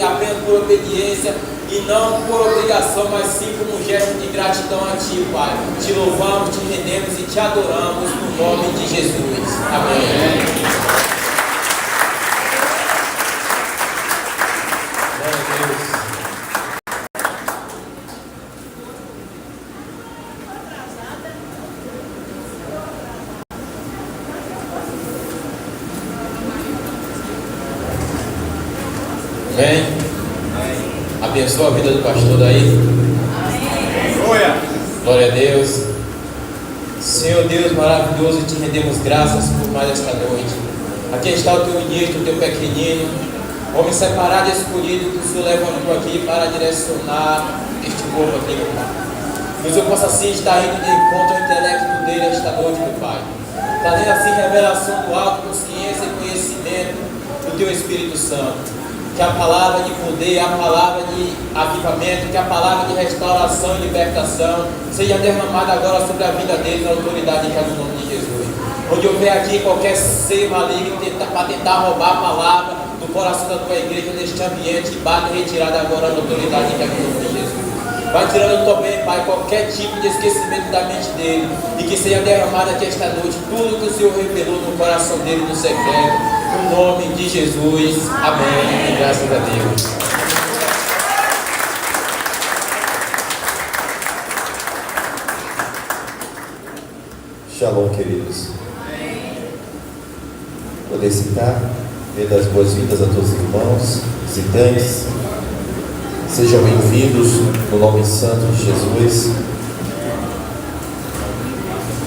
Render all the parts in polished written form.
apenas por obediência e não por obrigação, mas sim como um gesto de gratidão a Ti, Pai. Te louvamos, te rendemos e te adoramos no nome de Jesus. Amém. Glória a Deus. Amém. Abençoa a vida do pastor daí. Glória a Deus. Senhor Deus maravilhoso, te rendemos graças por mais esta noite. Aqui está o teu ministro, o teu pequenino, homem separado e escolhido que o Senhor levantou aqui para direcionar este povo aqui, meu Pai. Que o Senhor possa assim estar indo de encontro ao intelecto dele esta noite, meu Pai. Trazendo assim revelação do alto, consciência e conhecimento do teu Espírito Santo. Que a palavra de poder, a palavra de avivamento, que a palavra de restauração e libertação seja derramada agora sobre a vida deles, na autoridade que é no nome de Jesus. Onde houver aqui qualquer ser maligno para tentar roubar a palavra do coração da tua igreja neste ambiente, bate retirada agora na autoridade que é no nome de Jesus. Vai tirando também, Pai, qualquer tipo de esquecimento da mente dele, e que seja derramado aqui esta noite tudo que o Senhor revelou no coração dele no secreto. No nome de Jesus, amém. Graças a Deus. Shalom, queridos. Poder citar, dar as boas-vindas a todos os irmãos, visitantes. Sejam bem-vindos no nome santo de Jesus.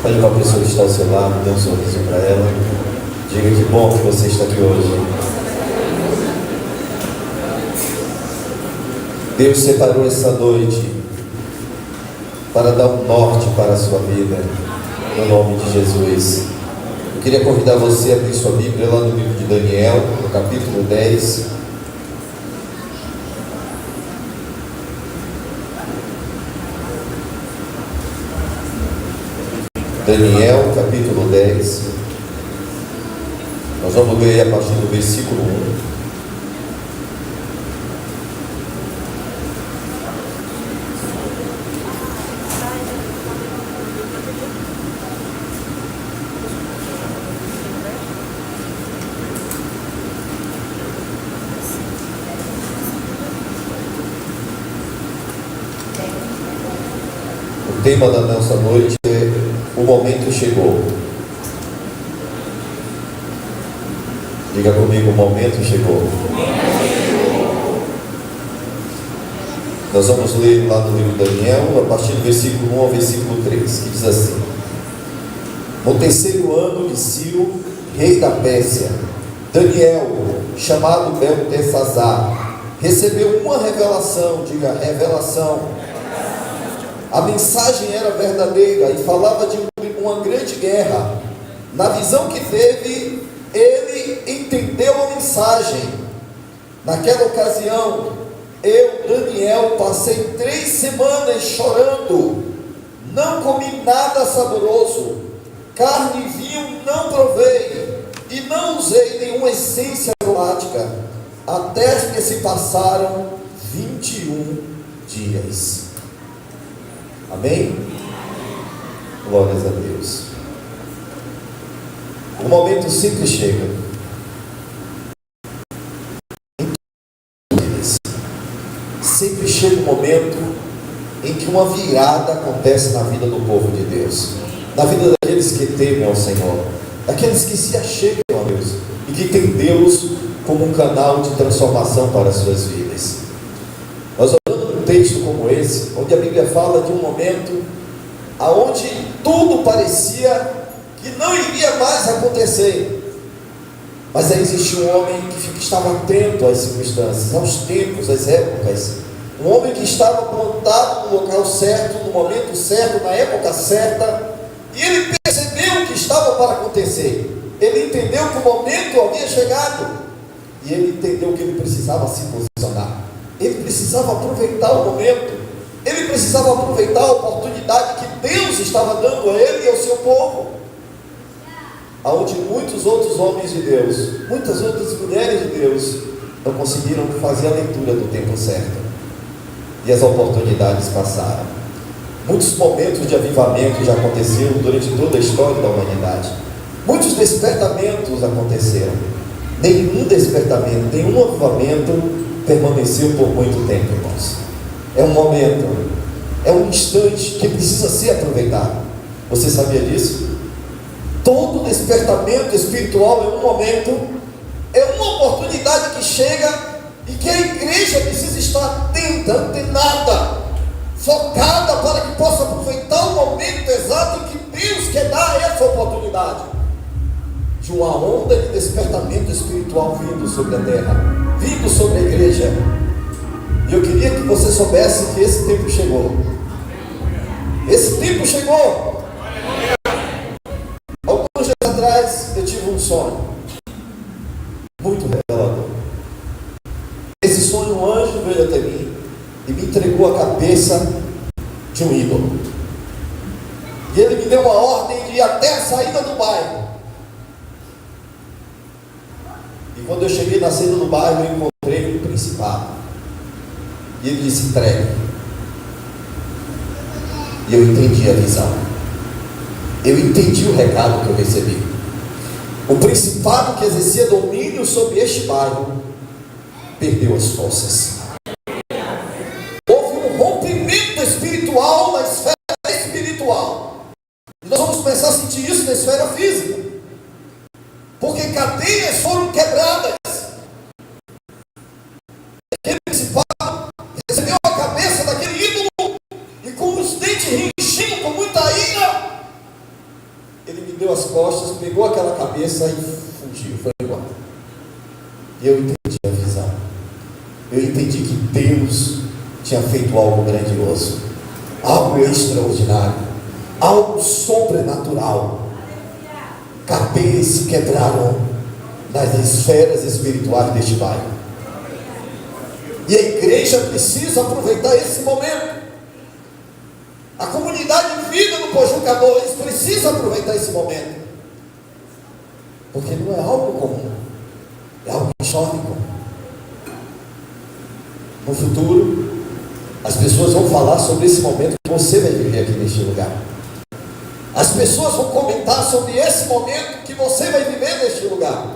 Olhe para a pessoa que está ao seu lado, dê um sorriso para ela. Diga que bom que você está aqui hoje. Deus separou essa noite para dar um norte para a sua vida, no nome de Jesus. Eu queria convidar você a abrir sua Bíblia lá no livro de Daniel, no capítulo 10. Daniel, capítulo 10. Nós vamos ler a partir do versículo 1. O tema da nossa noite é O Momento Chegou. Diga comigo, o momento chegou. Nós vamos ler lá no livro de Daniel, a partir do versículo 1 ao versículo 3, que diz assim: No terceiro ano de Ciro, rei da Pérsia, Daniel, chamado Beltesazar, recebeu uma revelação. Diga, revelação. A mensagem era verdadeira e falava de uma grande guerra. Na visão que teve, ele entendeu a mensagem. Naquela ocasião, eu, Daniel, passei 3 semanas chorando. Não comi nada saboroso, carne e vinho não provei, e não usei nenhuma essência aromática, até que se passaram 21 dias. Amém? Glórias a Deus. O momento sempre chega. Sempre chega um momento em que uma virada acontece na vida do povo de Deus, na vida daqueles que temem ao Senhor, daqueles que se achegam a Deus e que têm Deus como um canal de transformação para as suas vidas. Nós olhamos um texto como esse, onde a Bíblia fala de um momento aonde tudo parecia que não iria mais acontecer, mas aí existe um homem que estava atento às circunstâncias, aos tempos, às épocas, um homem que estava plantado no local certo, no momento certo, na época certa, e ele percebeu o que estava para acontecer. Ele entendeu que o momento havia chegado, e ele entendeu que ele precisava se posicionar, ele precisava aproveitar o momento, ele precisava aproveitar a oportunidade que Deus estava dando a ele e ao seu povo, aonde muitos outros homens de Deus, muitas outras mulheres de Deus, não conseguiram fazer a leitura do tempo certo, e as oportunidades passaram. Muitos momentos de avivamento já aconteceram durante toda a história da humanidade. Muitos despertamentos aconteceram. Nenhum despertamento, nenhum avivamento permaneceu por muito tempo, irmãos. É um momento, é um instante que precisa ser aproveitado. Você sabia disso? Todo despertamento espiritual é um momento, é uma oportunidade que chega e que a igreja precisa estar atenta, antenada, focada, para que possa aproveitar o momento exato em que Deus quer dar essa oportunidade de uma onda de despertamento espiritual vindo sobre a terra, vindo sobre a igreja. E eu queria que você soubesse que esse tempo chegou. Esse tempo chegou. Alguns dias atrás eu tive um sonho muito revelador. Esse sonho, um anjo veio até mim e me entregou a cabeça de um ídolo. E ele me deu uma ordem de ir até a saída do bairro. E quando eu cheguei na saída do bairro, eu encontrei um principado. E ele disse: entregue. E eu entendi a visão. Eu entendi o recado que eu recebi. O principado que exercia domínio sobre este bairro perdeu as forças. Houve um rompimento espiritual na esfera espiritual. E nós vamos começar a sentir isso na esfera física. Porque cadeias foram quebradas. Aquele principado recebeu a cabeça daquele ídolo e com os dentes rinchindo, com muita ira, ele me deu as costas, pegou aquela cabeça e fugiu, foi embora. E eu entendi a visão. Eu entendi que Deus tinha feito algo grandioso, algo extraordinário, algo sobrenatural. Cadeias se quebraram nas esferas espirituais deste bairro. E a igreja precisa aproveitar esse momento. A comunidade Vida no Pojuca 2 precisa aproveitar esse momento. Porque não é algo comum, é algo histórico. No futuro, as pessoas vão falar sobre esse momento que você vai viver aqui neste lugar. As pessoas vão comentar sobre esse momento que você vai viver neste lugar.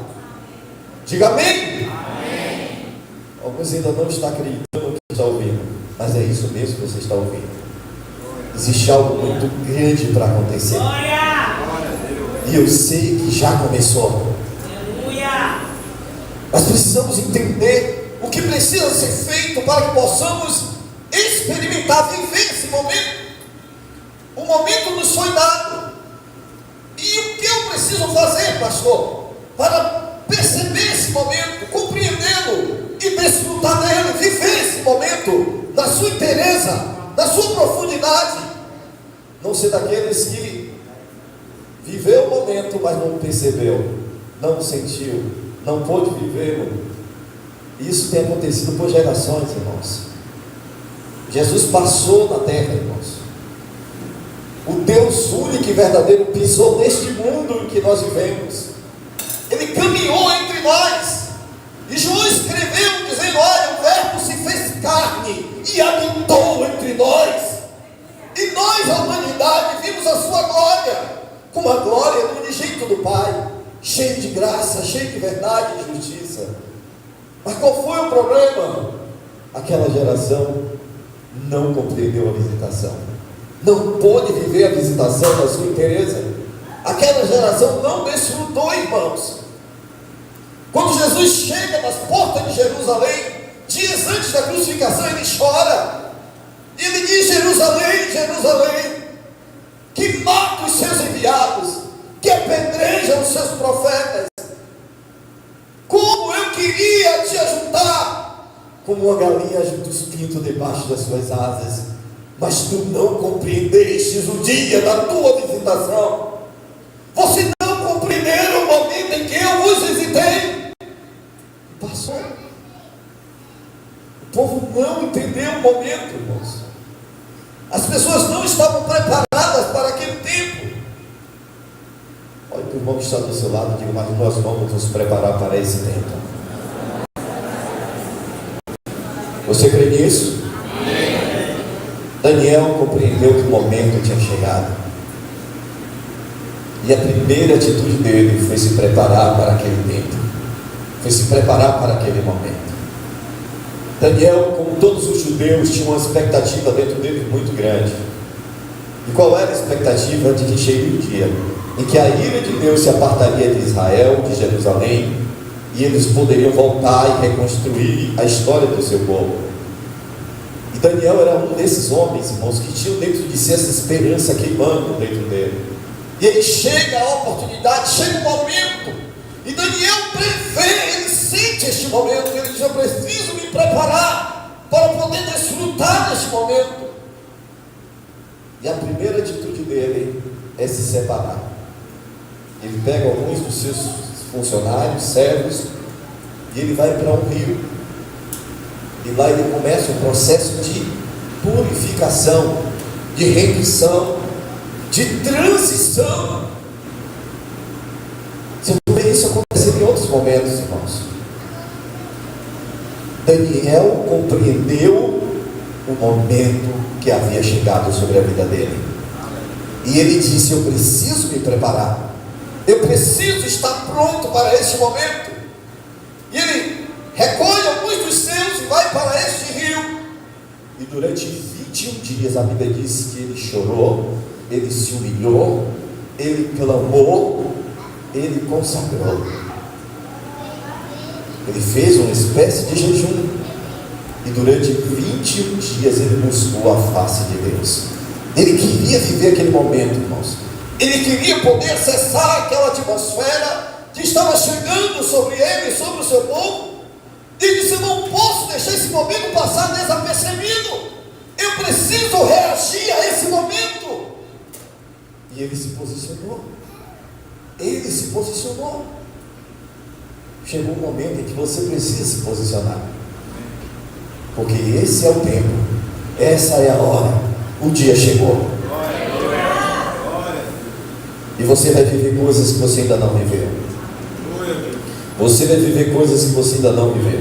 Diga amém. Amém. Alguns ainda não estão acreditando no que está ouvindo, mas é isso mesmo que você está ouvindo. Existe algo muito grande para acontecer. E eu sei que já começou. Nós precisamos entender o que precisa ser feito para que possamos experimentar, viver esse momento. O momento nos foi dado. E o que eu preciso fazer, pastor, para perceber esse momento, compreendê-lo e desfrutar dele, viver esse momento na sua inteireza, na sua profundidade? Não ser daqueles que viveu o momento, mas não percebeu, não sentiu, não pôde vivê-lo. Isso tem acontecido por gerações, irmãos. Jesus passou na terra, irmãos. O Deus único e verdadeiro pisou neste mundo em que nós vivemos. Ele caminhou entre nós. E João escreveu dizendo: olha, o verbo se fez carne e habitou entre nós. E nós, a humanidade, vimos a sua glória, como a glória do unigênito do Pai, cheio de graça, cheio de verdade e justiça. Mas qual foi o problema? Aquela geração não compreendeu a visitação, não pôde viver a visitação da sua inteireza. Aquela geração não desfrutou, irmãos. Quando Jesus chega nas portas de Jerusalém, dias antes da crucificação, ele chora. Ele diz: Jerusalém, Jerusalém, que mata os seus enviados, que apedreja os seus profetas. Como eu queria te ajuntar, como uma galinha junta os pintos debaixo das suas asas, mas tu não compreendestes o dia da tua visitação. Você não compreendeu o momento em que eu vos visitei. Passou. O povo não entendeu o momento, irmãos. As pessoas não estavam preparadas para aquele tempo. Olha para o irmão que está do seu lado e diga: mas nós vamos nos preparar para esse tempo. Você crê nisso? Daniel compreendeu que o momento tinha chegado. E a primeira atitude dele foi se preparar para aquele tempo. Foi se preparar para aquele momento. Daniel, como todos os judeus, tinha uma expectativa dentro dele muito grande. E qual era a expectativa? De que chegaria o dia em que a ira de Deus se apartaria de Israel, de Jerusalém, e eles poderiam voltar e reconstruir a história do seu povo. E Daniel era um desses homens, irmãos, que tinham dentro de si essa esperança queimando dentro dele. E aí chega a oportunidade, chega o momento, e Daniel prevê, ele sente este momento, ele diz: eu preciso me preparar para poder desfrutar deste momento. E a primeira atitude dele é se separar. Ele pega alguns dos seus funcionários, servos, e ele vai para um rio. E lá ele começa um processo de purificação, de rendição, de transição. Você vê isso acontecer em outros momentos, irmãos. Daniel compreendeu o momento que havia chegado sobre a vida dele. E ele disse: eu preciso me preparar. Eu preciso estar pronto para este momento. E ele recolhe alguns dos seus e vai para este rio. E durante 21 dias a Bíblia diz que ele chorou, ele se humilhou, ele clamou, ele consagrou. Ele fez uma espécie de jejum. E durante 21 dias ele buscou a face de Deus. Ele queria viver aquele momento, irmãos. Ele queria poder acessar aquela atmosfera que estava chegando sobre ele, sobre o seu povo. Ele disse: eu não posso deixar esse momento passar desapercebido. Eu preciso reagir a esse momento. E ele se posicionou. Ele se posicionou. Chegou um momento em que você precisa se posicionar. Porque esse é o tempo. Essa é a hora. O dia chegou. E você vai viver coisas que você ainda não viveu. Você vai viver coisas que você ainda não viveu.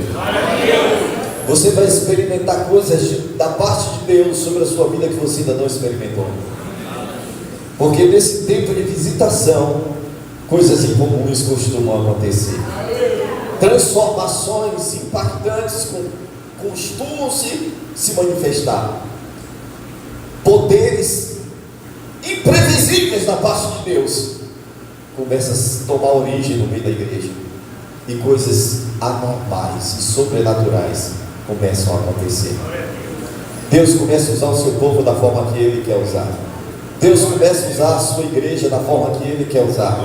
Você vai experimentar coisas da parte de Deus sobre a sua vida que você ainda não experimentou. Porque nesse tempo de visitação, coisas incomuns costumam acontecer. Transformações impactantes costumam se manifestar. Poderes imprevisíveis da parte de Deus começam a tomar origem no meio da igreja. E coisas anormais e sobrenaturais começam a acontecer. Deus começa a usar o seu povo da forma que Ele quer usar. Deus começa a usar a sua igreja da forma que Ele quer usar.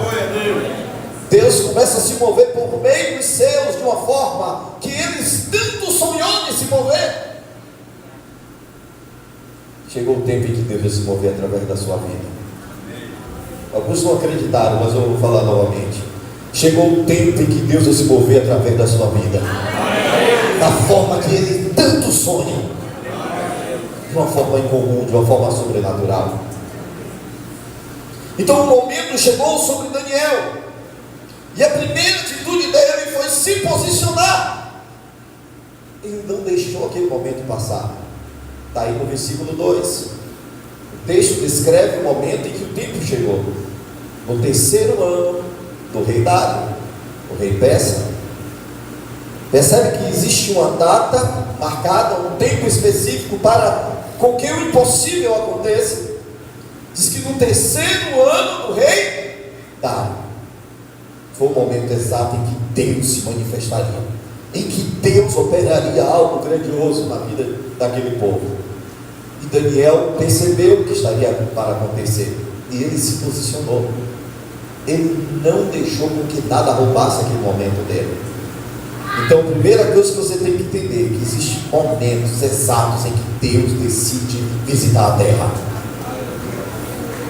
Deus começa a se mover por meio dos seus de uma forma que eles tanto sonham de se mover. Chegou o tempo em que Deus vai se mover através da sua vida. Alguns não acreditaram, mas eu vou falar novamente. Chegou o tempo em que Deus vai se mover através da sua vida, da forma que Ele tanto sonha, de uma forma incomum, de uma forma sobrenatural. Então o momento chegou sobre Daniel, e a primeira atitude dele foi se posicionar. Ele não deixou aquele momento passar. Está aí no versículo 2. O texto descreve o momento em que o tempo chegou. No terceiro ano do rei Dário, o rei Persa. Percebe que existe uma data marcada, um tempo específico para com que o impossível aconteça. Diz que no terceiro ano do rei Dário foi o momento exato em que Deus se manifestaria, em que Deus operaria algo grandioso na vida daquele povo. E Daniel percebeu o que estaria para acontecer, e ele se posicionou. Ele não deixou com que nada roubasse aquele momento dele. Então, a primeira coisa que você tem que entender é que existem momentos exatos em que Deus decide visitar a terra.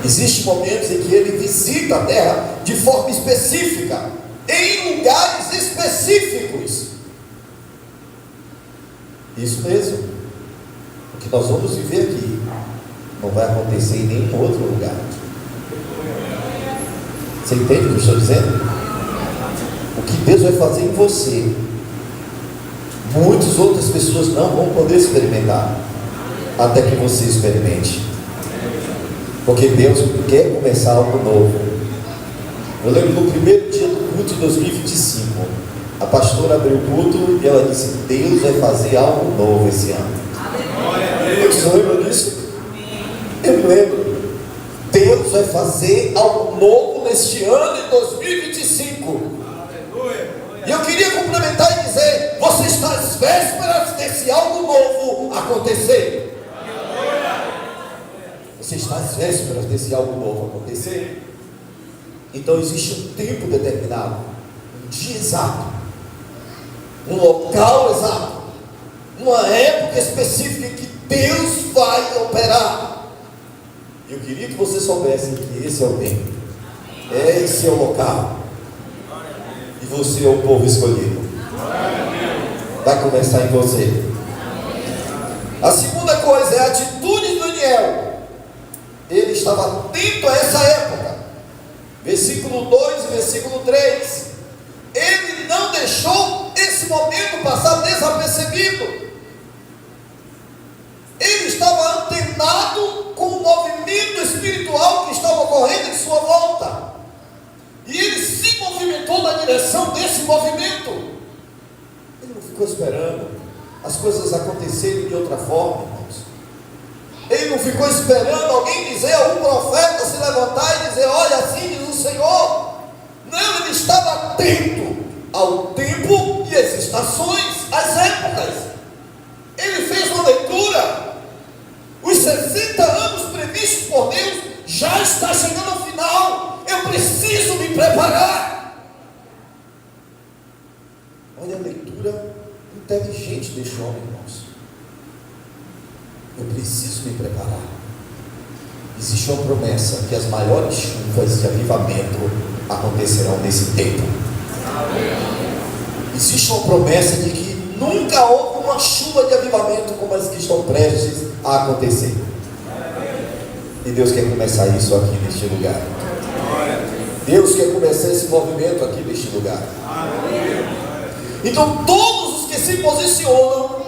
Existem momentos em que Ele visita a terra de forma específica, em lugares específicos. Isso mesmo. O que nós vamos viver aqui não vai acontecer em nenhum outro lugar. Você entende o que eu estou dizendo? O que Deus vai fazer em você Muitas outras pessoas não vão poder experimentar, até que você experimente, porque Deus quer começar algo novo. Eu lembro no primeiro dia do culto de 2025, a pastora abriu o culto e ela disse: Deus vai fazer algo novo esse ano. Vocês lembram disso? Eu me lembro. Deus vai fazer algo novo neste ano de 2025. E eu queria complementar e dizer: você está às vésperas desse algo novo acontecer. Você está às vésperas desse algo novo acontecer. Então existe um tempo determinado, um dia exato, um local exato, uma época específica em que Deus vai operar. Eu queria que você soubesse que esse é o tempo, esse é o local, e você é o povo escolhido. Vai começar em você. A segunda coisa é a atitude de Daniel. Ele estava atento a essa época. Versículo 2 e versículo 3. Ele não deixou esse momento passar desapercebido. Ele estava antenado com o movimento espiritual que estava ocorrendo em sua volta, e ele se movimentou na direção desse movimento. Ele não ficou esperando as coisas acontecerem de outra forma, irmãos. Ele não ficou esperando alguém dizer, algum profeta se levantar e dizer: olha, assim diz o Senhor. Não, ele estava atento ao tempo e às estações, às épocas. Ele fez uma leitura. Os 60 anos previstos por Deus já está chegando ao final. Eu preciso me preparar. Olha a leitura inteligente deste homem, irmãos. Eu preciso me preparar. Existe uma promessa que as maiores chuvas de avivamento acontecerão nesse tempo. Existe uma promessa de que nunca houve uma chuva de avivamento como as que estão prestes a acontecer. E Deus quer começar isso aqui neste lugar. Deus quer começar esse movimento aqui neste lugar. Então todos os que se posicionam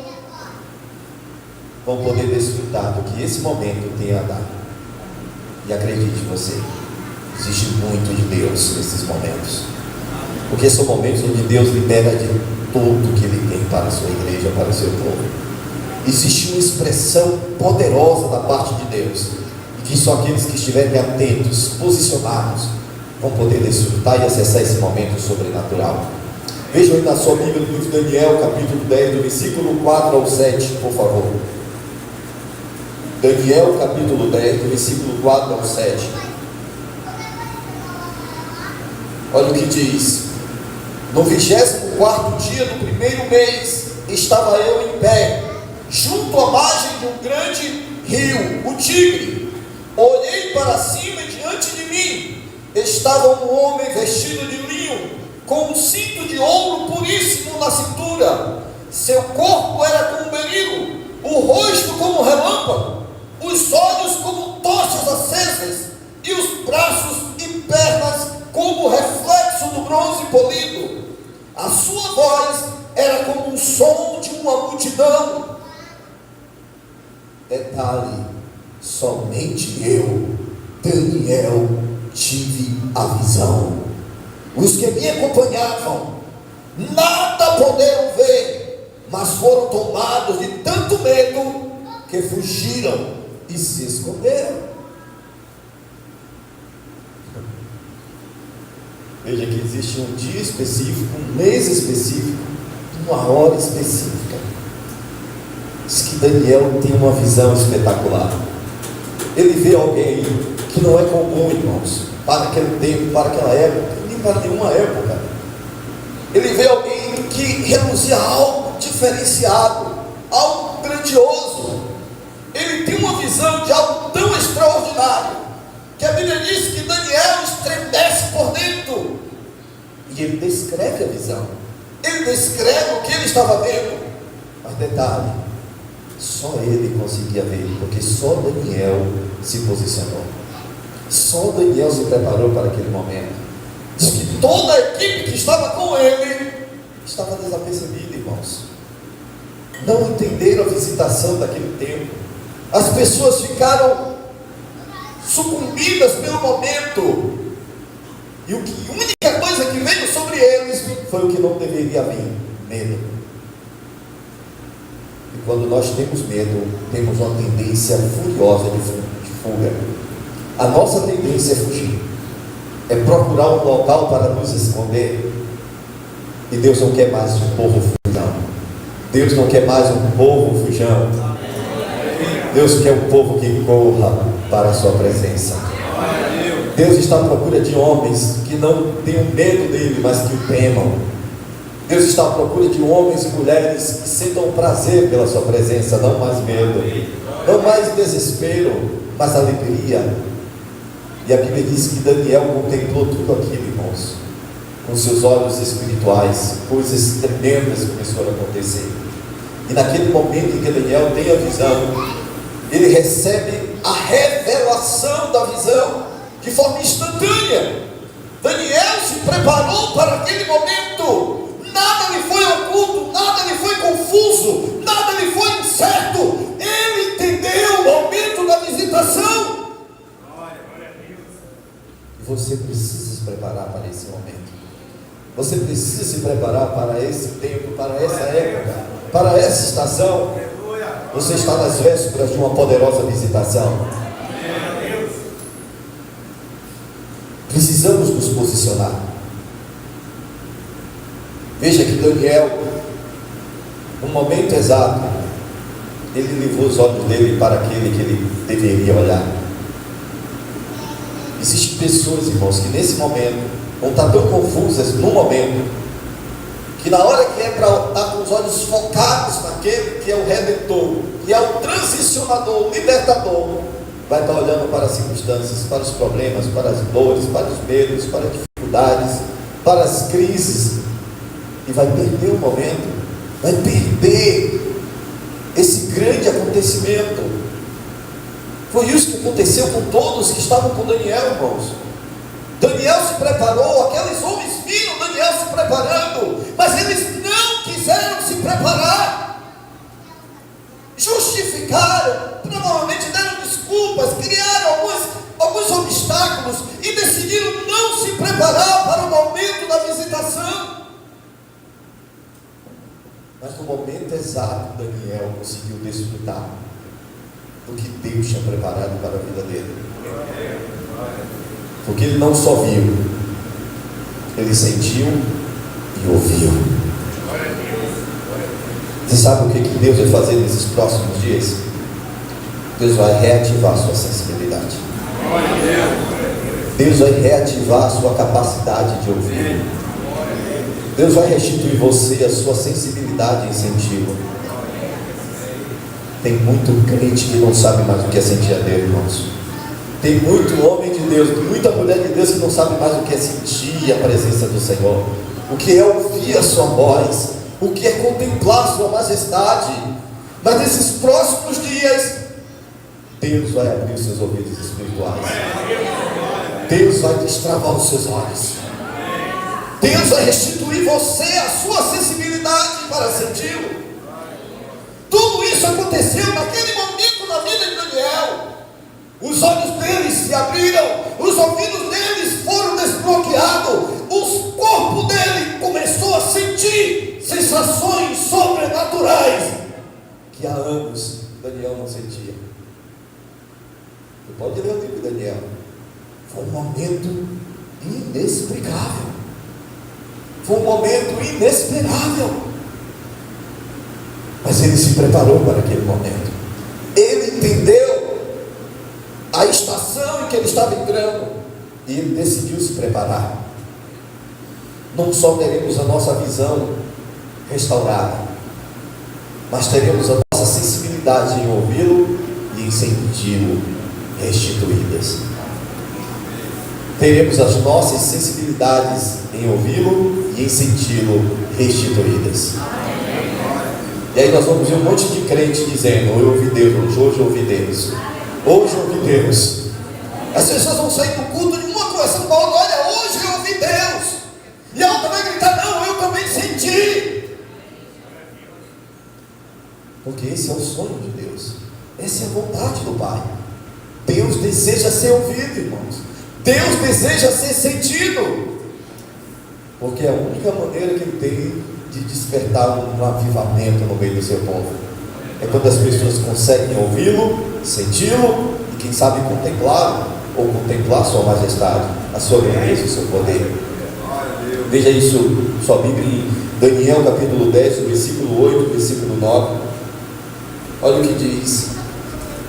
vão poder desfrutar do que esse momento tem a dar. E acredite você, existe muito de Deus nesses momentos, porque são momentos onde Deus libera de tudo que Ele tem para a sua igreja, para o seu povo. Existe uma expressão poderosa da parte de Deus, e que só aqueles que estiverem atentos, posicionados, vão poder desfrutar e acessar esse momento sobrenatural. Vejam aí na sua Bíblia, no livro de Daniel, capítulo 10, do versículo 4 ao 7, por favor. Daniel, capítulo 10, do versículo 4 ao 7. Olha o que diz: no 24º dia do primeiro mês, estava eu em pé, junto à margem de um grande rio, o Tigre. Olhei para cima e diante de mim estava um homem vestido de linho, com um cinto de ouro puríssimo na cintura. Seu corpo era como um berilo, o rosto como um relâmpago, os olhos como tochas acesas, e os braços e pernas como o reflexo do bronze polido. A sua voz era como um som de uma multidão. Detalhe: somente eu, Daniel, tive a visão. Os que me acompanhavam nada puderam ver, mas foram tomados de tanto medo que fugiram e se esconderam. Veja que existe um dia específico, um mês específico, uma hora específica. Diz que Daniel tem uma visão espetacular. Ele vê alguém que não é comum, irmãos, para aquele tempo, para aquela época, nem para nenhuma época. Ele vê alguém que reluzia algo diferenciado, algo grandioso. Ele tem uma visão de algo tão extraordinário, que a Bíblia diz que Daniel estremece por dentro. E ele descreve a visão, ele descreve o que ele estava vendo. Mas detalhe, só ele conseguia ver, porque só Daniel se posicionou, só Daniel se preparou para aquele momento. Diz que toda a equipe que estava com ele estava desapercebida, irmãos. não entenderam a visitação daquele tempo. As pessoas ficaram sucumbidas pelo momento, e a única coisa que veio sobre eles foi o que não deveria vir: medo. E quando nós temos medo, temos uma tendência furiosa de fuga. A nossa tendência é fugir, é procurar um local para nos esconder. E Deus não quer mais um povo fujão. Deus não quer mais um povo fujão. Deus quer um povo que corra para a sua presença. Deus está à procura de homens que não tenham medo dele, mas que o temam. Deus está à procura de homens e mulheres que sintam prazer pela sua presença, não mais medo, não mais desespero, mas alegria. E a Bíblia diz que Daniel contemplou tudo aquilo, irmãos, com seus olhos espirituais. Coisas tremendas começaram a acontecer. E naquele momento em que Daniel tem a visão, ele recebe a revelação da visão de forma instantânea. Daniel se preparou para aquele momento. Nada lhe foi oculto, nada lhe foi confuso, nada lhe foi incerto. Ele entendeu o momento da visitação. E você precisa se preparar para esse momento. Você precisa se preparar para esse tempo, para essa época, para essa estação. Você está nas vésperas de uma poderosa visitação. Precisamos nos posicionar. Veja que Daniel, no momento exato, ele levou os olhos dele para aquele que ele deveria olhar. Existem pessoas, irmãos, que nesse momento vão estar tão confusas no momento, que na hora que é para estar com os olhos focados naquele que é o Redentor, que é o transicionador, o libertador, vai estar olhando para as circunstâncias, para os problemas, para as dores, para os medos, para as dificuldades, para as crises, e vai perder o momento, vai perder esse grande acontecimento. Foi isso que aconteceu com todos que estavam com Daniel, irmãos. Daniel se preparou, aqueles homens viram Daniel se preparando, mas eles não quiseram se preparar, justificaram, provavelmente deram desculpas, criaram alguns obstáculos e decidiram não se preparar para o momento da visitação. Mas no momento exato, Daniel conseguiu desfrutar do que Deus tinha preparado para a vida dele. Porque ele não só viu, ele sentiu e ouviu. Você sabe o que Deus vai fazer nesses próximos dias? Deus vai reativar a sua sensibilidade. Deus vai reativar a sua capacidade de ouvir. Deus vai restituir você a sua sensibilidade em senti-lo. Tem muito crente que não sabe mais o que é sentir a Deus, irmãos. Tem muito homem de Deus, muita mulher de Deus que não sabe mais o que é sentir a presença do Senhor, o que é ouvir a sua voz, o que é contemplar a sua majestade. Mas nesses próximos dias, Deus vai abrir os seus ouvidos espirituais. Deus vai destravar os seus olhos. Deus vai restituir você a sua sensibilidade para senti-lo. Tudo isso aconteceu naquele momento na vida de Daniel. Os olhos deles se abriram, os ouvidos deles foram desbloqueados, o corpo dele começou a sentir sensações sobrenaturais que há anos Daniel não sentia. Você pode ler o livro de Daniel. Foi um momento inexplicável. Foi um momento inesperável. Mas ele se preparou para aquele momento. Ele entendeu a estação em que ele estava entrando e ele decidiu se preparar. Não só teremos a nossa visão restaurada, mas teremos a nossa sensibilidade em ouvi-lo e em senti-lo restituídas. Teremos as nossas sensibilidades em ouvi-lo e em senti-lo restituídas. E aí nós vamos ver um monte de crente dizendo: eu ouvi Deus hoje eu ouvi Deus. Hoje eu ouvi Deus. As pessoas vão sair do culto de uma conversando com a outra: olha, hoje eu ouvi Deus. E a outra vai gritar: não, eu também senti. Porque esse é o sonho de Deus, essa é a vontade do Pai. Deus deseja ser ouvido, irmãos. Deus deseja ser sentido, porque é a única maneira que Ele tem de despertar um avivamento no meio do seu povo é quando as pessoas conseguem ouvi-lo, senti-lo e quem sabe contemplá-lo, ou contemplar sua majestade, a sua grandeza e o seu poder. Veja isso, sua Bíblia em Daniel capítulo 10, versículo 8, versículo 9. Olha o que diz: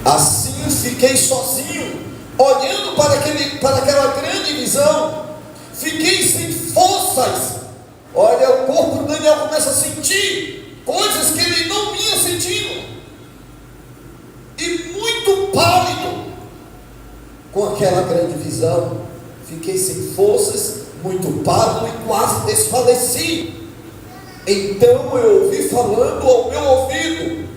assim fiquei sozinho, olhando para aquela grande visão, fiquei sem forças. Olha, o corpo de Daniel começa a sentir coisas que ele não vinha sentindo, e muito pálido com aquela grande visão. Fiquei sem forças, muito pálido e quase desfaleci. Então eu ouvi falando ao meu ouvido,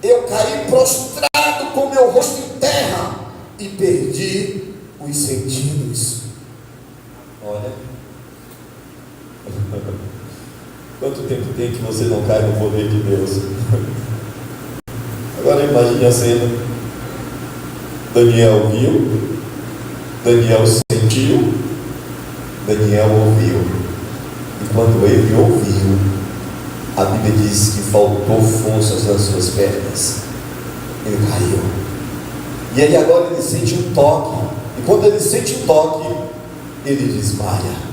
eu caí prostrado com meu rosto em terra e perdi os sentidos. Olha, quanto tempo tem que você não cai no poder de Deus? Agora imagine a cena. Daniel viu, Daniel sentiu, Daniel ouviu. E quando ele ouviu, a Bíblia diz que faltou forças nas suas pernas. Ele caiu. E aí agora ele sente um toque. E quando ele sente um toque, ele desmaia.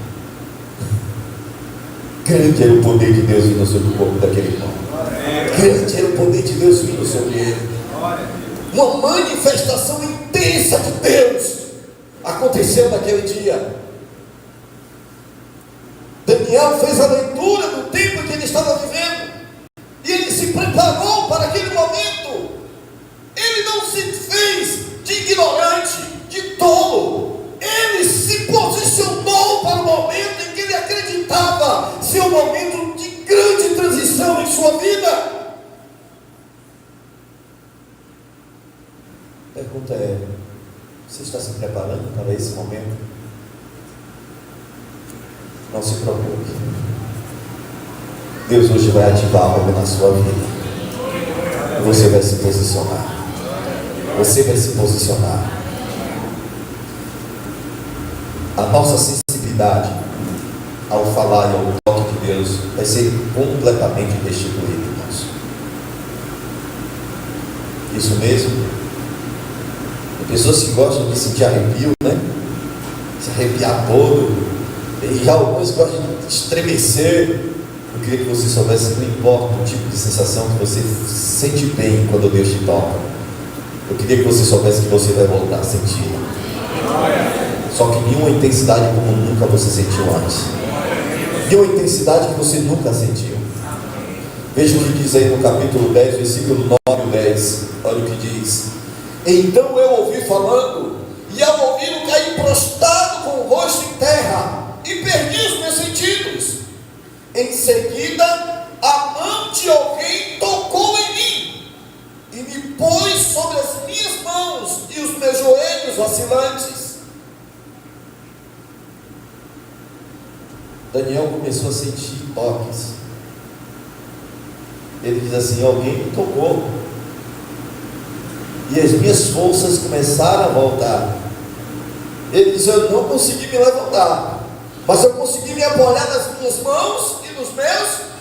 Grande era o poder de Deus vindo sobre o corpo daquele irmão. Grande era o poder de Deus vindo sobre ele. Uma manifestação intensa de Deus aconteceu naquele dia. Daniel fez a leitura do tempo que ele estava vivendo, e ele se preparou para aquele momento. Ele não se fez de ignorante, de tolo. Ele se posicionou para o momento em que ele acreditava ser um momento de grande transição em sua vida. A pergunta é: você está se preparando para esse momento? Não se preocupe, Deus hoje vai ativar algo na sua vida. Você vai se posicionar. Você vai se posicionar. A nossa sensibilidade ao falar e ao toque de Deus vai ser completamente restituída, irmãos. Isso mesmo. Tem pessoas que gostam de sentir arrepio, né? Se arrepiar todo. E já alguns gostam de estremecer. Eu queria que você soubesse que não importa o tipo de sensação que você sente bem quando Deus te toca. Eu queria que você soubesse que você vai voltar a sentir. Só que nenhuma intensidade como nunca você sentiu antes. Nenhuma intensidade que você nunca sentiu. Veja o que diz aí no capítulo 10, versículo 9 e 10. Olha o que diz: então eu ouvi falando, e ao ouvi-lo caí prostrado com o rosto em terra e perdi os meus sentidos. Em seguida, a mão de alguém tocou em mim e me pôs sobre as minhas mãos e os meus joelhos vacilantes. Daniel começou a sentir toques. Ele diz assim: alguém me tocou e as minhas forças começaram a voltar. Ele diz: eu não consegui me levantar, mas eu consegui me apoiar nas minhas mãos e nos meus.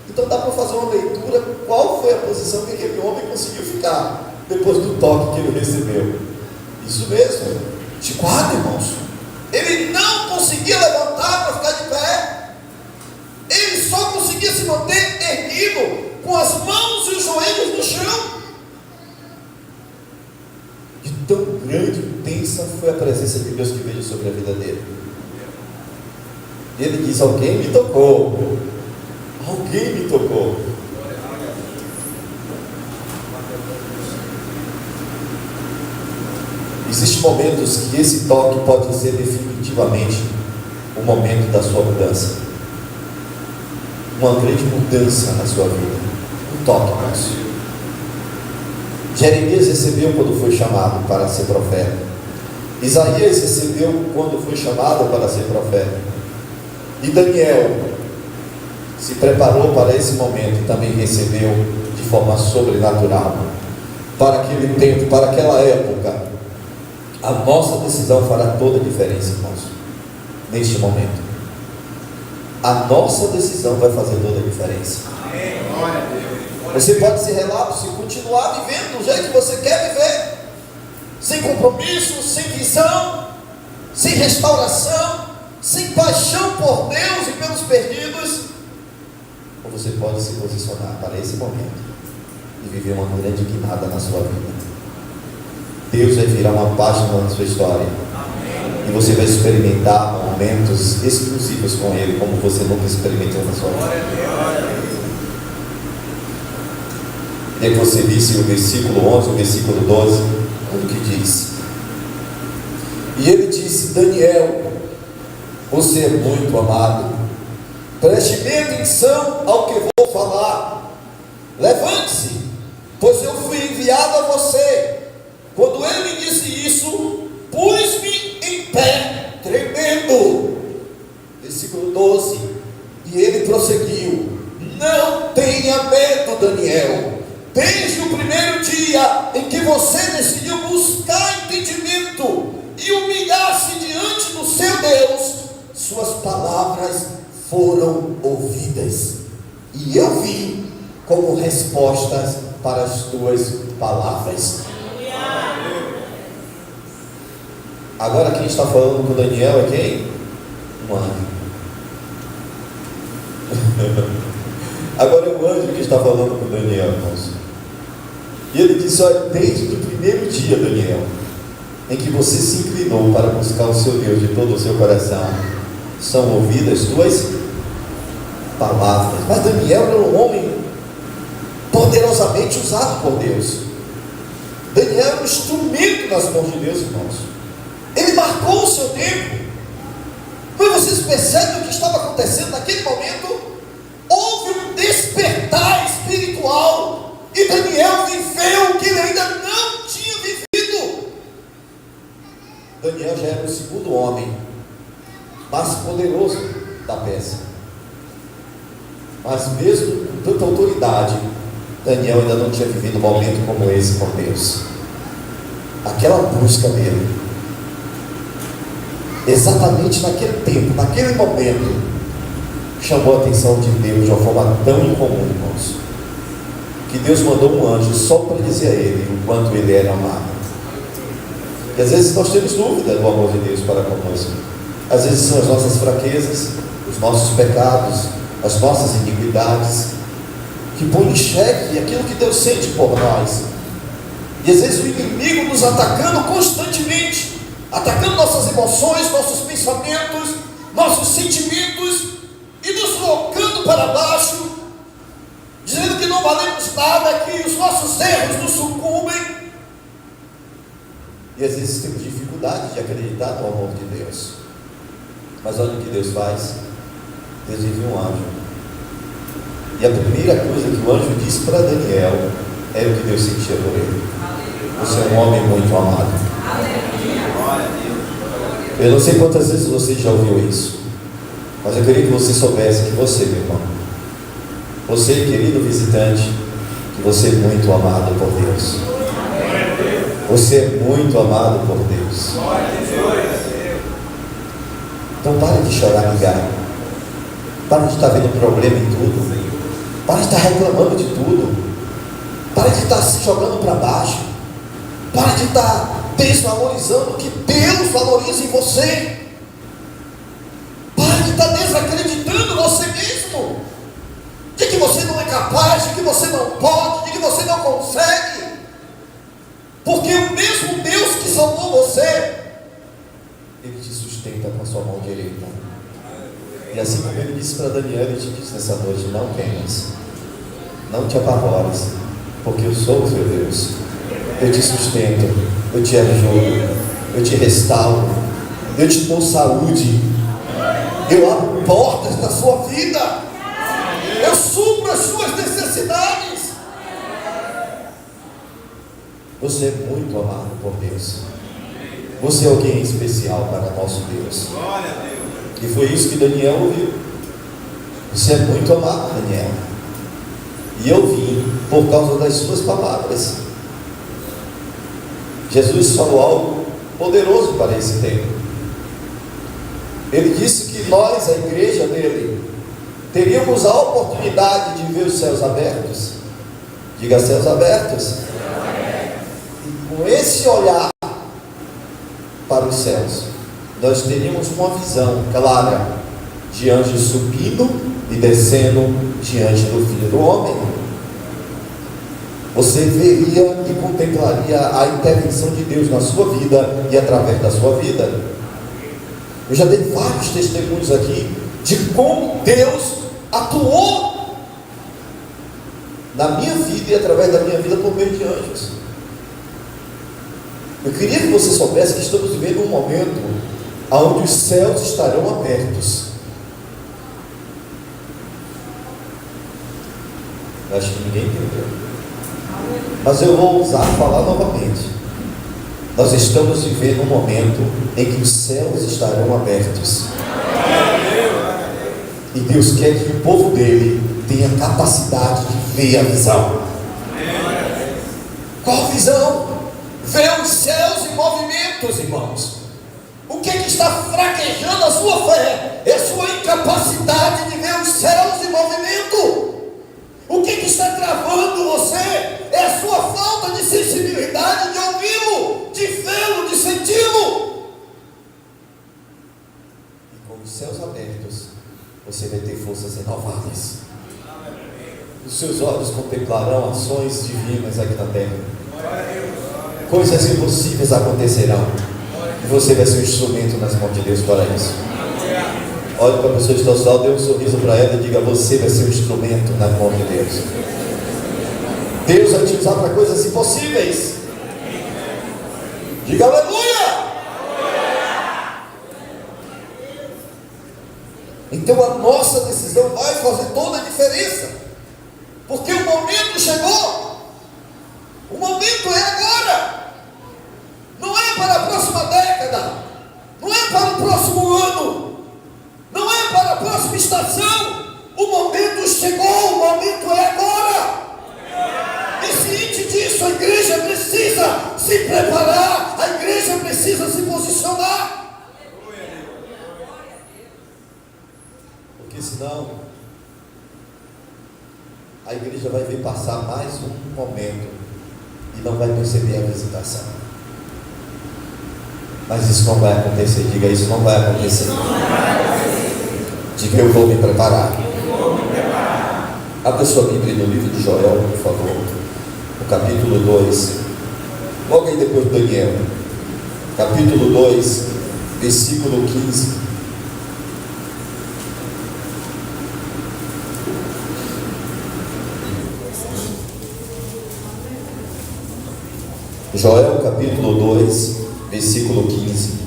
Então dá para fazer uma leitura qual foi a posição que aquele homem conseguiu ficar depois do toque que ele recebeu. Isso mesmo, de quatro, irmãos. Ele não conseguia levantar para ficar de pé. Ele só conseguia se manter erguido com as mãos e os joelhos no chão. De tão grande e intensa foi a presença de Deus que veio sobre a vida dele. E ele diz: alguém me tocou. Alguém me tocou. Existem momentos que esse toque pode ser definitivamente o momento da sua mudança. Uma grande mudança na sua vida. Um toque, irmãos. Jeremias recebeu quando foi chamado para ser profeta. Isaías recebeu quando foi chamado para ser profeta. E Daniel se preparou para esse momento e também recebeu forma sobrenatural. Para aquele tempo, para aquela época, a nossa decisão fará toda a diferença, irmãos. Neste momento, a nossa decisão vai fazer toda a diferença. Você pode ser relapso e continuar vivendo do jeito que você quer viver, sem compromisso, sem visão, sem restauração, sem paixão por Deus e pelos perdidos. Ou você pode se posicionar para esse momento e viver uma grande guinada na sua vida. Deus vai virar uma página na sua história. E você vai experimentar momentos exclusivos com Ele, como você nunca experimentou na sua vida. E aí você disse o versículo 11, o versículo 12, o que diz. E ele disse: Daniel, você é muito amado. Preste bem atenção ao que vou falar. Levante-se, pois eu fui enviado a você. Quando ele me disse isso, pus-me em pé, tremendo. Versículo 12. E ele prosseguiu: não tenha medo, Daniel. Desde o primeiro dia em que você decidiu buscar entendimento e humilhar-se diante do seu Deus, suas palavras foram ouvidas, e eu vim como respostas para as tuas palavras. Agora quem está falando com Daniel é quem? Um anjo. Agora é o anjo que está falando com Daniel, irmãos. E ele disse: olha, desde o primeiro dia, Daniel, em que você se inclinou para buscar o seu Deus de todo o seu coração, são ouvidas tuas palavras. Mas Daniel era um homem poderosamente usado por Deus. Daniel era um instrumento nas mãos de Deus, irmãos. Ele marcou o seu tempo. Mas vocês percebem o que estava acontecendo naquele momento? Houve um despertar espiritual, e Daniel viveu o que ele ainda não tinha vivido. Daniel já era o segundo homem mais poderoso da peça, mas mesmo com tanta autoridade, Daniel ainda não tinha vivido um momento como esse com Deus. Aquela busca dele, exatamente naquele tempo, naquele momento, chamou a atenção de Deus de uma forma tão incomum, irmãos, que Deus mandou um anjo só para dizer a ele o quanto ele era amado. E às vezes nós temos dúvida do amor de Deus para conosco. Às vezes são as nossas fraquezas, os nossos pecados, as nossas iniquidades, que põem em xeque aquilo que Deus sente por nós. E às vezes o inimigo nos atacando constantemente, atacando nossas emoções, nossos pensamentos, nossos sentimentos, e nos colocando para baixo, dizendo que não valemos nada, que os nossos erros nos sucumbem. E às vezes temos dificuldade de acreditar no amor de Deus. Mas olha o que Deus faz. Deus envia um anjo. E a primeira coisa que o anjo disse para Daniel era o que Deus sentia por ele: você é um homem muito amado. Eu não sei quantas vezes você já ouviu isso, mas eu queria que você soubesse que você, meu irmão, você, querido visitante, que você é muito amado por Deus. Você é muito amado por Deus. Então pare de chorar, ligar. Pare de estar vendo problema em tudo. Pare de estar reclamando de tudo. Pare de estar se jogando para baixo. Pare de estar desvalorizando o que Deus valoriza em você. Pare de estar desacreditando você mesmo, de que você não é capaz, de que você não pode, de que você não consegue. Porque o mesmo Deus que salvou você, Ele te sustenta com a sua mão direita. E assim como Ele disse para Daniel, Ele te disse nessa noite: não temas, não te apavores, porque eu sou o teu Deus. Eu te sustento, eu te ajudo, eu te restauro, eu te dou saúde, eu abro portas na sua vida, eu supro as suas necessidades. Você é muito amado por Deus. Você é alguém especial para nosso Deus. E foi isso que Daniel ouviu. Você é muito amado, Daniel. E eu vim por causa das suas palavras. Jesus falou algo poderoso para esse tempo. Ele disse que nós, a igreja dele, teríamos a oportunidade de ver os céus abertos. Diga, céus abertos. E com esse olhar para os céus, nós teríamos uma visão clara de anjos subindo e descendo diante do Filho do Homem. Você veria e contemplaria a intervenção de Deus na sua vida e através da sua vida. Eu já dei vários testemunhos aqui de como Deus atuou na minha vida e através da minha vida por meio de anjos. Eu queria que você soubesse que estamos vivendo um momento onde os céus estarão abertos. Acho que ninguém entendeu, mas eu vou ousar falar novamente. Nós estamos vivendo um momento em que os céus estarão abertos, e Deus quer que o povo dele tenha capacidade de ver a visão. Qual visão? Ver os céus em movimentos, irmãos. O que é que está fraquejando a sua fé? É a sua incapacidade de ver os céus em movimento. O que é que está travando você? É a sua falta de sensibilidade de ouvi-lo, de vê-lo, de senti-lo. E com os céus abertos, você vai ter forças renovadas. Os seus olhos contemplarão ações divinas aqui na terra. Coisas impossíveis acontecerão, e você vai ser um instrumento nas mãos de Deus para isso. Olhe para a pessoa que está ao seu lado, dê um sorriso para ela e diga: você vai ser um instrumento nas mãos de Deus. Deus vai te usar para coisas impossíveis. Diga aleluia! Então a nossa decisão vai fazer toda a diferença, porque o momento chegou. O momento é agora. Não é para a próxima década, não é para o próximo ano, não é para a próxima estação. O momento chegou, o momento é agora. E ciente disso, a igreja precisa se preparar, a igreja precisa se posicionar. Porque senão a igreja vai ver passar mais um momento e não vai perceber a visitação. Mas isso não vai acontecer. Diga: isso não vai acontecer. Diga: eu vou me preparar. Abra sua Bíblia no livro de Joel, por favor, no capítulo 2, logo aí depois de Daniel, capítulo 2, versículo 15. Joel capítulo 2, versículo 15.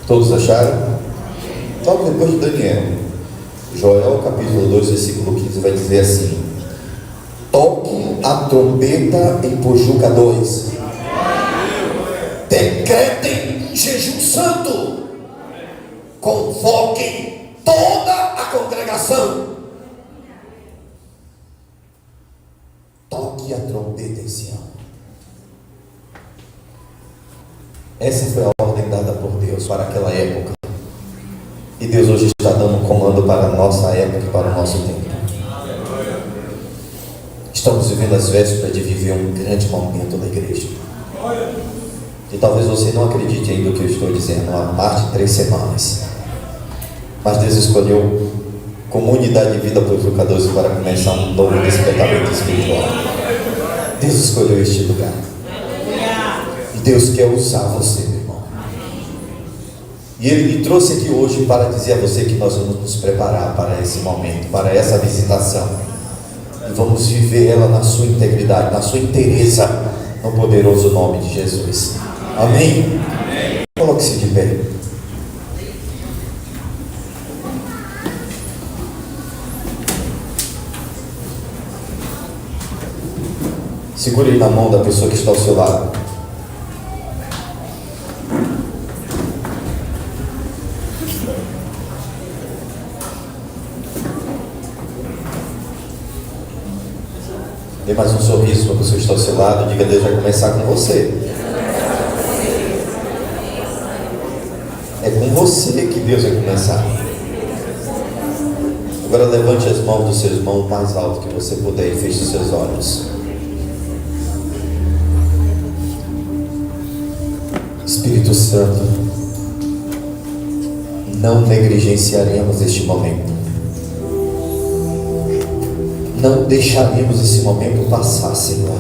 Todos acharam? Logo depois de Daniel, Joel capítulo 2, versículo 15 vai dizer assim: toque a trombeta em Pojuca 2, decretem um jejum santo, convoquem toda a congregação. Toque a trombeta em Sião. Essa foi a ordem dada por Deus para aquela época, e Deus hoje está dando um comando para a nossa época e para o nosso tempo. Estamos vivendo as vésperas de viver um grande momento da igreja, e talvez você não acredite ainda no que eu estou dizendo. Há mais de 3 semanas, mas Deus escolheu Comunidade de Vida Pojuca 12 para começar um novo despertamento espiritual. Deus escolheu este lugar, e Deus quer usar você, meu irmão. E Ele me trouxe aqui hoje para dizer a você que nós vamos nos preparar para esse momento, para essa visitação, e vamos viver ela na sua integridade, na sua inteireza, no poderoso nome de Jesus. Amém? Coloque-se de pé. Segure na mão da pessoa que está ao seu lado. mais um sorriso para a pessoa que está ao seu lado. Diga: Deus vai começar com você. É com você que Deus vai começar. Agora levante as mãos dos seus irmãos mais alto que você puder e feche os seus olhos. Espírito Santo, não negligenciaremos este momento. Não deixaremos esse momento passar, Senhor.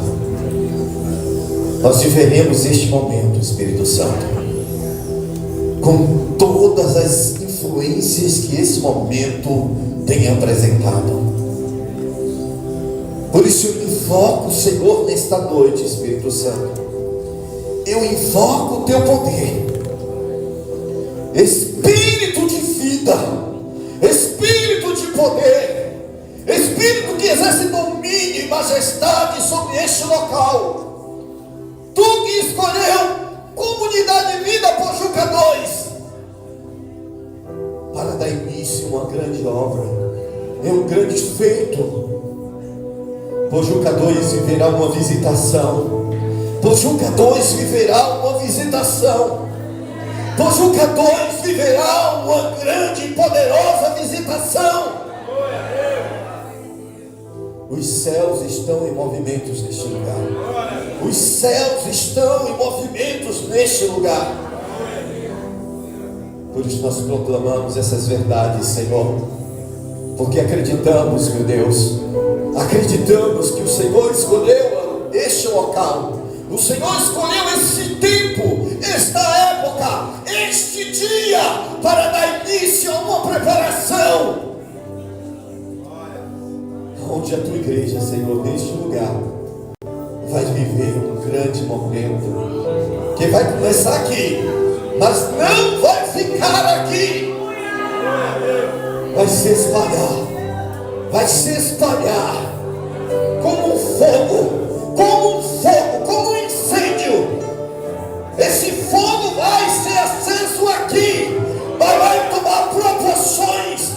Nós viveremos este momento, Espírito Santo, com todas as influências que esse momento tem apresentado. Por isso eu invoco o Senhor nesta noite, Espírito Santo. Eu invoco o teu poder, Espírito de vida, Espírito de poder, Espírito que exerce domínio e majestade sobre este local. Tu que escolheu Comunidade Vida Pojuca 2 para dar início a uma grande obra, um grande feito. Pojuca 2 viverá uma visitação. Pojuca 2 viverá uma visitação. Pojuca 2 viverá uma grande e poderosa visitação. Os céus estão em movimentos neste lugar. Os céus estão em movimentos neste lugar. Por isso nós proclamamos essas verdades, Senhor, porque acreditamos, meu Deus, acreditamos que o Senhor escolheu este local. O Senhor escolheu esse tempo, esta época, este dia, para dar início a uma preparação, onde a tua igreja, Senhor, neste lugar, vai viver um grande momento, que vai começar aqui, mas não vai ficar aqui, vai se espalhar, como um fogo, como um incêndio. Esse fogo vai ser aceso aqui, mas vai tomar proporções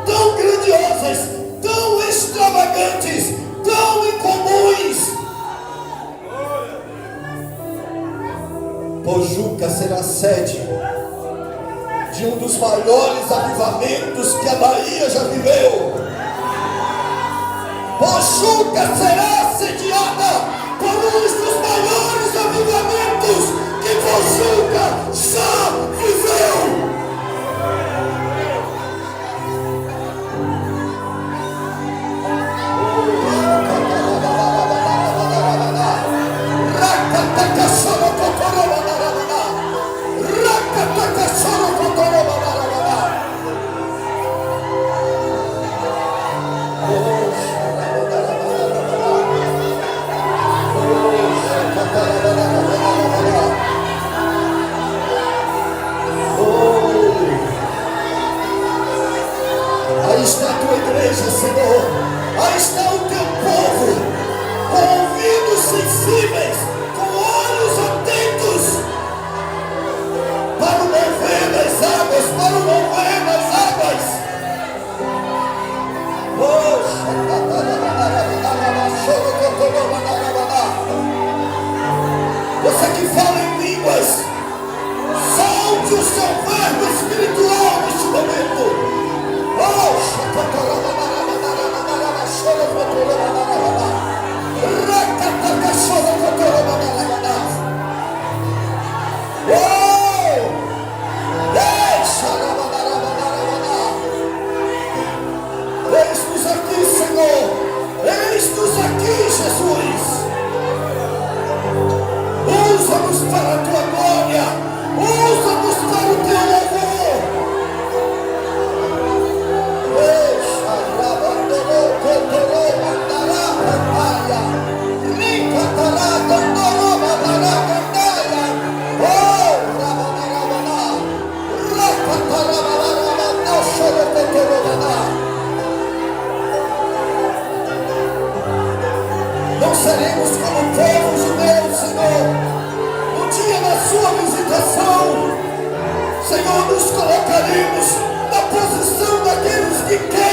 tão grandiosas, tão extravagantes, tão incomuns. Pojuca será sede de um dos maiores avivamentos que a Bahia já viveu. Pojuca será sediada por um dos maiores avivamentos que Pojuca já viveu. Aí está a tua igreja, Senhor. Aí está o teu povo, com ouvidos sensíveis, com olhos atentos, para o mover das águas, para o mover das águas. Você que fala em línguas, solte o seu verbo espiritual neste momento. Eis-nos aqui, Senhor. Eis-nos aqui, Jesus. Usa-nos para a tua glória. Usa-nos para o teu louvor. Não seremos como o povo judeu, Senhor. No dia da sua visitação, Senhor, nos colocaremos na posição daqueles que querem